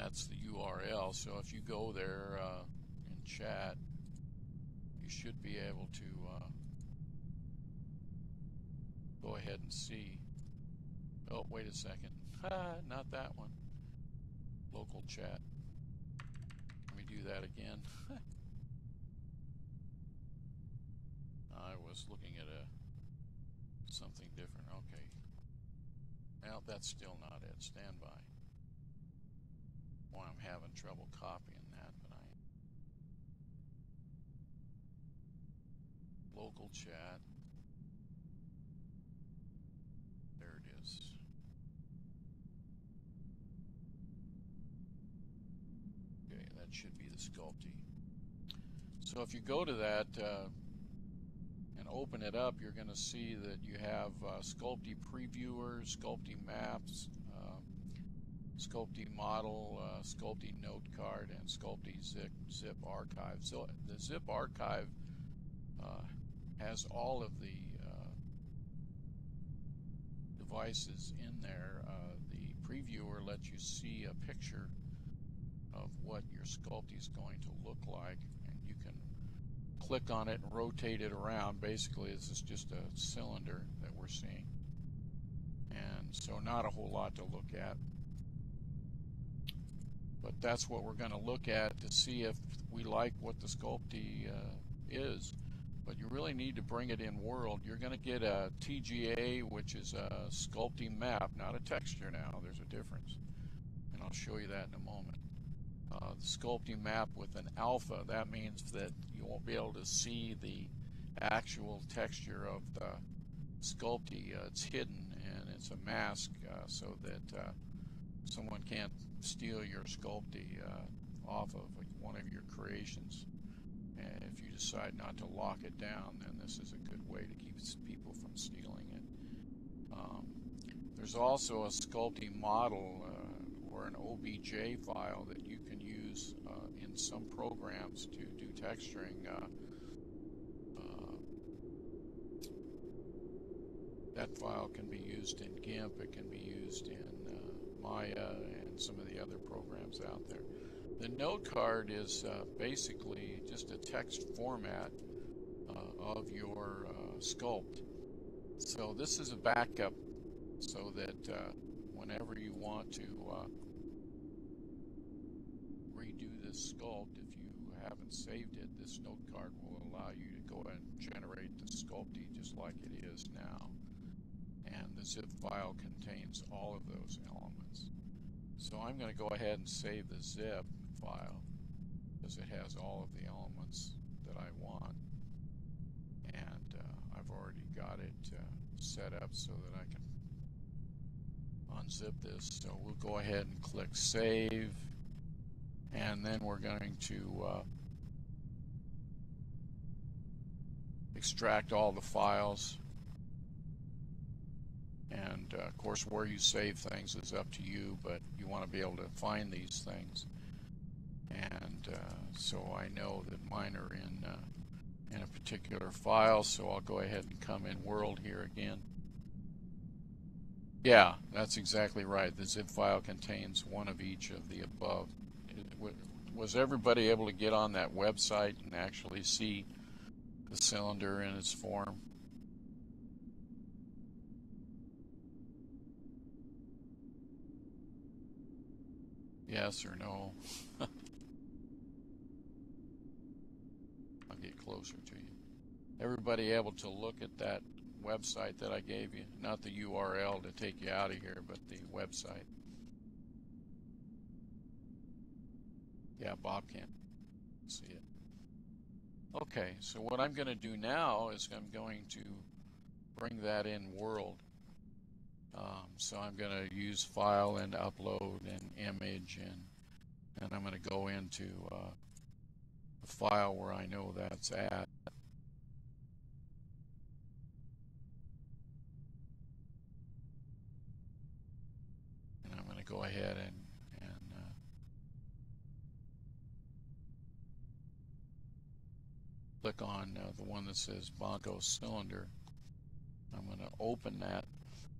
that's the URL. So if you go there in chat, you should be able to go ahead and see. Oh, wait a second. Not that one. Local chat. Let me do that again. I was looking at something different. Okay. Now that's still not it. Stand by. Boy, I'm having trouble copying that, but local chat. There it is. Okay, that should be the Sculpey. So if you go to that and open it up, you're going to see that you have Sculpey Previewer, Sculpey Maps, Sculpey Model, Sculpey Note Card, and Sculpey Zip Archive. So the Zip Archive has all of the devices in there. The Previewer lets you see a picture of what your Sculpey is going to look like, and you can click on it and rotate it around. Basically, this is just a cylinder that we're seeing, and so not a whole lot to look at, but that's what we're going to look at to see if we like what the Sculpey is. But you really need to bring it in World. You're going to get a TGA, which is a Sculpey map, not a texture now. There's a difference, and I'll show you that in a moment. The Sculpey map with an alpha, that means that you won't be able to see the actual texture of the Sculpey. It's hidden, and it's a mask so that someone can't steal your Sculpey off of one of your creations. And if you decide not to lock it down, then this is a good way to keep people from stealing it. There's also a Sculpey model or an OBJ file that you can use in some programs to do texturing. That file can be used in GIMP, it can be used in Maya and some of the other programs out there. The note card is basically just a text format of your sculpt. So this is a backup so that whenever you want to redo this sculpt, if you haven't saved it, this note card will allow you to go and generate the Sculpey just like it is now. And the zip file contains all of those elements. So I'm going to go ahead and save the zip file because it has all of the elements that I want, and I've already got it set up so that I can unzip this. So we'll go ahead and click save, and then we're going to extract all the files. And of course, where you save things is up to you, but you want to be able to find these things. And so I know that mine are in a particular file, so I'll go ahead and come in World here again. Yeah, that's exactly right. The zip file contains one of each of the above. Was everybody able to get on that website and actually see the cylinder in its form? Yes or no? I'll get closer to you. Everybody able to look at that website that I gave you? Not the URL to take you out of here, but the website. Yeah, Bob can't see it. Okay, so what I'm going to do now is I'm going to bring that in World. So I'm going to use File and Upload and Image, and I'm going to go into the file where I know that's at. And I'm going to go ahead and click on the one that says Bongo Cylinder. I'm going to open that.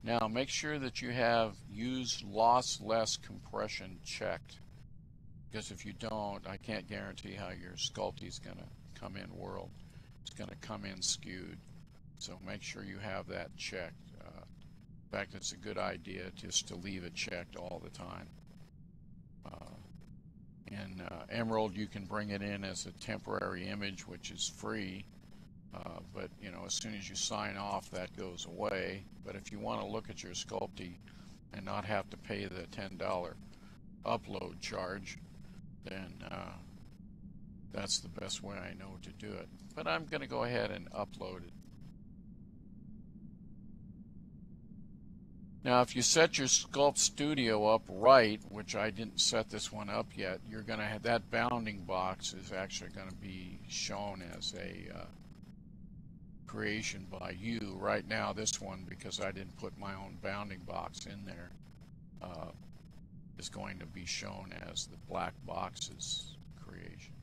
Now make sure that you have Use Lossless Compression checked. because if you don't, I can't guarantee how your Sculpey is going to come in world. It's going to come in skewed. So make sure you have that checked. In fact, it's a good idea just to leave it checked all the time. In Emerald, you can bring it in as a temporary image, which is free. But you know, as soon as you sign off, that goes away. But if you want to look at your Sculpey and not have to pay the $10 upload charge, then that's the best way I know to do it. But I'm going to go ahead and upload it. Now, if you set your Sculpt Studio up right, which I didn't set this one up yet, you're going to have that bounding box is actually going to be shown as a creation by you. Right now, this one, because I didn't put my own bounding box in there, is going to be shown as the black box's creation.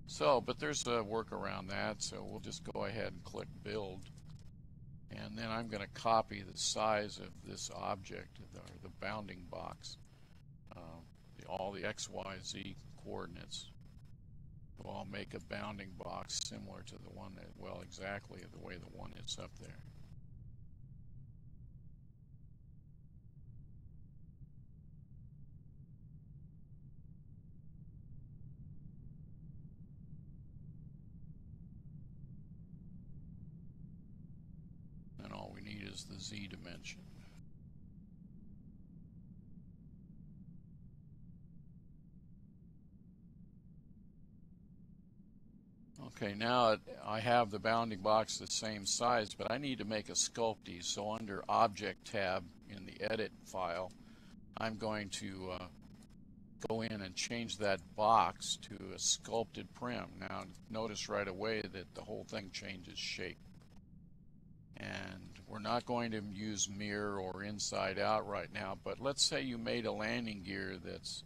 So, but there's a work around that, so we'll just go ahead and click Build. And then I'm going to copy the size of this object, the bounding box, all the X, Y, Z coordinates. So I'll make a bounding box similar to the one that, well, exactly the way the one is up there. And all we need is the Z dimension. Okay, now I have the bounding box the same size, but I need to make a Sculpey. So under Object tab in the Edit file, I'm going to go in and change that box to a sculpted prim. Now notice right away that the whole thing changes shape. And we're not going to use mirror or inside out right now, but let's say you made a landing gear that's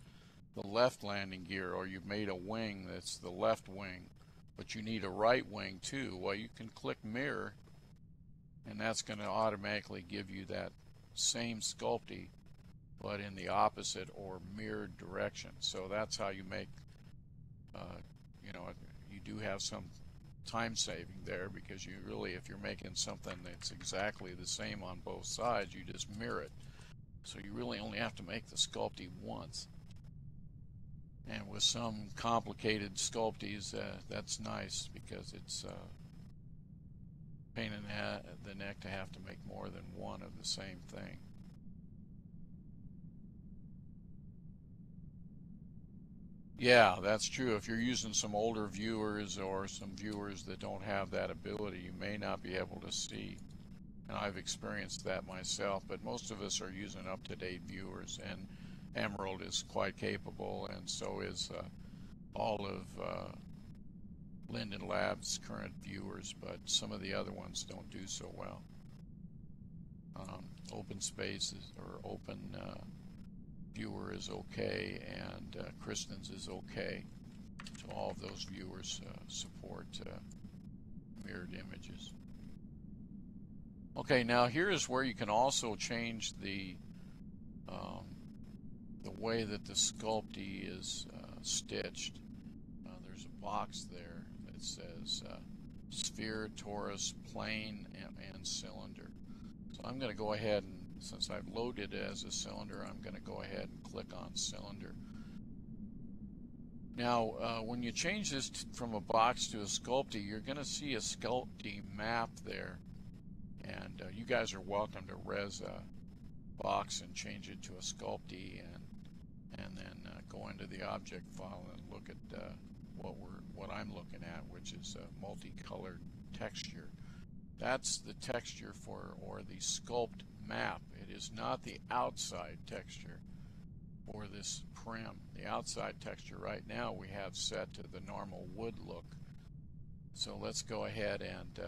the left landing gear, or you've made a wing that's the left wing, but you need a right wing too. Well, you can click mirror, and that's going to automatically give you that same Sculpey, but in the opposite or mirrored direction. So that's how you make, you know, you do have some time saving there, because you really, if you're making something that's exactly the same on both sides, you just mirror it. So you really only have to make the Sculpey once. And with some complicated Sculpties, that's nice, because it's pain in the neck to have to make more than one of the same thing. Yeah, that's true. If you're using some older viewers or some viewers that don't have that ability, you may not be able to see. And I've experienced that myself, but most of us are using up-to-date viewers, and Emerald is quite capable, and so is all of Linden Labs' current viewers, but some of the other ones don't do so well. Open Spaces or Open Viewer is okay, and Kristen's is okay. So all of those viewers support mirrored images. Okay, now here is where you can also change the way that the Sculpey is stitched. There's a box there that says sphere, torus, plane, and cylinder. So I'm going to go ahead and, since I've loaded it as a cylinder, I'm going to go ahead and click on cylinder. Now, when you change this from a box to a Sculpey, you're going to see a Sculpey map there. And you guys are welcome to res a box and change it to a Sculpey, and then go into the object file and look at what I'm looking at, which is a multicolored texture. That's the texture for, or the sculpt map. It is not the outside texture for this prim. The outside texture right now we have set to the normal wood look. So let's go ahead and